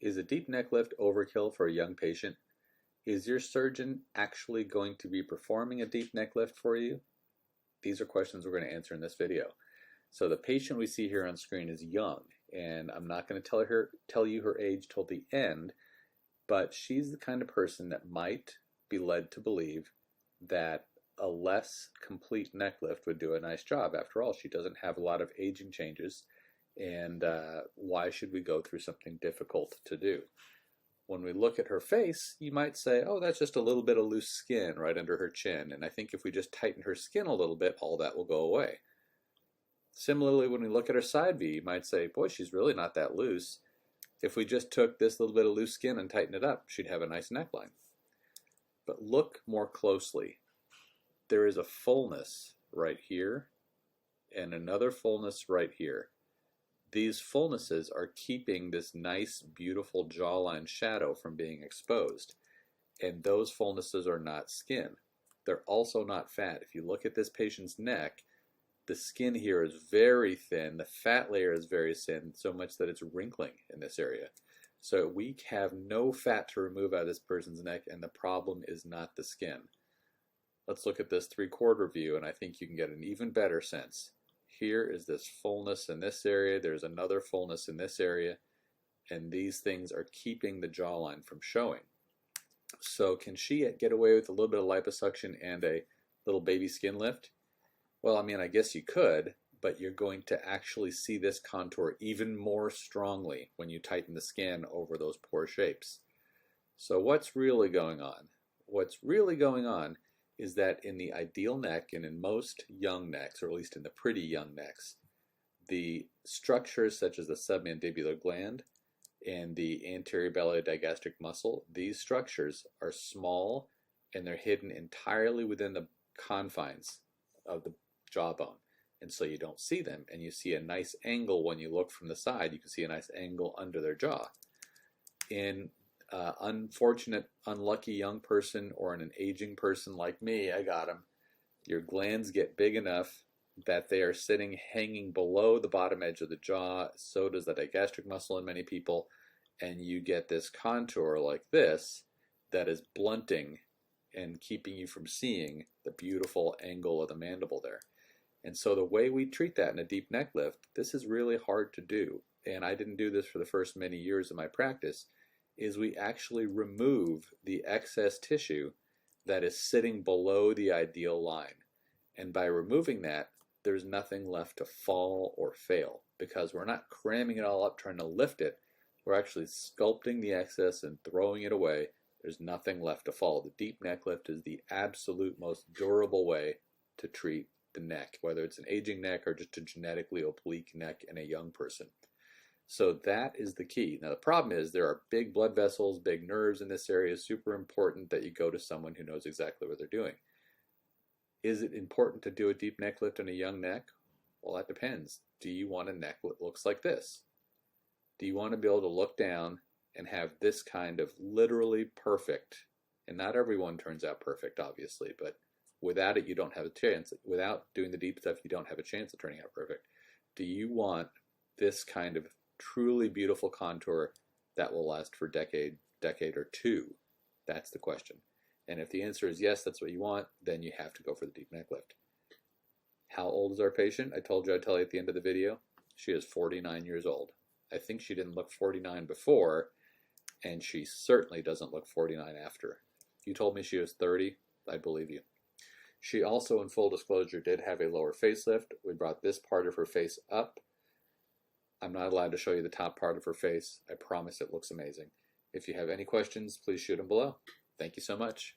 Is a deep neck lift overkill for a young patient? Is your surgeon actually going to be performing a deep neck lift for you? These are questions we're going to answer in this video. So the patient we see here on screen is young, and I'm not going to tell you her age till the end, but she's the kind of person that might be led to believe that a less complete neck lift would do a nice job. After all, she doesn't have a lot of aging changes, and why should we go through something difficult to do? When we look at her face, you might say, oh, that's just a little bit of loose skin right under her chin, and I think if we just tighten her skin a little bit, all that will go away. Similarly, when we look at her side view, you might say, boy, she's really not that loose. If we just took this little bit of loose skin and tightened it up, she'd have a nice neckline. But look more closely. There is a fullness right here and another fullness right here. These fullnesses are keeping this nice, beautiful jawline shadow from being exposed. And those fullnesses are not skin. They're also not fat. If you look at this patient's neck, the skin here is very thin. The fat layer is very thin, so much that it's wrinkling in this area. So we have no fat to remove out of this person's neck, and the problem is not the skin. Let's look at this 3/4 view, and I think you can get an even better sense. Here is this fullness in this area, there's another fullness in this area, and these things are keeping the jawline from showing. So can she get away with a little bit of liposuction and a little baby skin lift? Well, I mean, I guess you could, but you're going to actually see this contour even more strongly when you tighten the skin over those poor shapes. So what's really going on? What's really going on is that in the ideal neck and in most young necks, or at least in the pretty young necks, the structures such as the submandibular gland and the anterior digastric muscle, these structures are small and they're hidden entirely within the confines of the jawbone. And so you don't see them, and you see a nice angle when you look from the side. You can see a nice angle under their jaw. In unfortunate, unlucky young person or in an aging person like me, I got them, your glands get big enough that they are sitting hanging below the bottom edge of the jaw. So does the digastric muscle in many people, and you get this contour like this that is blunting and keeping you from seeing the beautiful angle of the mandible there. And so the way we treat that in a deep neck lift, this is really hard to do, and I didn't do this for the first many years of my practice, is we actually remove the excess tissue that is sitting below the ideal line. And by removing that, there's nothing left to fall or fail, because we're not cramming it all up trying to lift it. We're actually sculpting the excess and throwing it away. There's nothing left to fall. The deep neck lift is the absolute most durable way to treat the neck, whether it's an aging neck or just a genetically oblique neck in a young person. So that is the key. Now the problem is there are big blood vessels, big nerves in this area. It's super important that you go to someone who knows exactly what they're doing. Is it important to do a deep neck lift in a young neck? Well, that depends. Do you want a neck that looks like this? Do you want to be able to look down and have this kind of literally perfect, and not everyone turns out perfect, obviously, but without it, you don't have a chance. Without doing the deep stuff, you don't have a chance of turning out perfect. Do you want this kind of truly beautiful contour that will last for a decade or two? That's the question. And if the answer is yes, that's what you want, then you have to go for the deep neck lift. How old is our patient? I told you I'd tell you at the end of the video. She is 49 years old. I think she didn't look 49 before, and she certainly doesn't look 49 after. If you told me she was 30, I'd believe you. She also, in full disclosure, did have a lower facelift. We brought this part of her face up. I'm not allowed to show you the top part of her face. I promise it looks amazing. If you have any questions, please shoot them below. Thank you so much.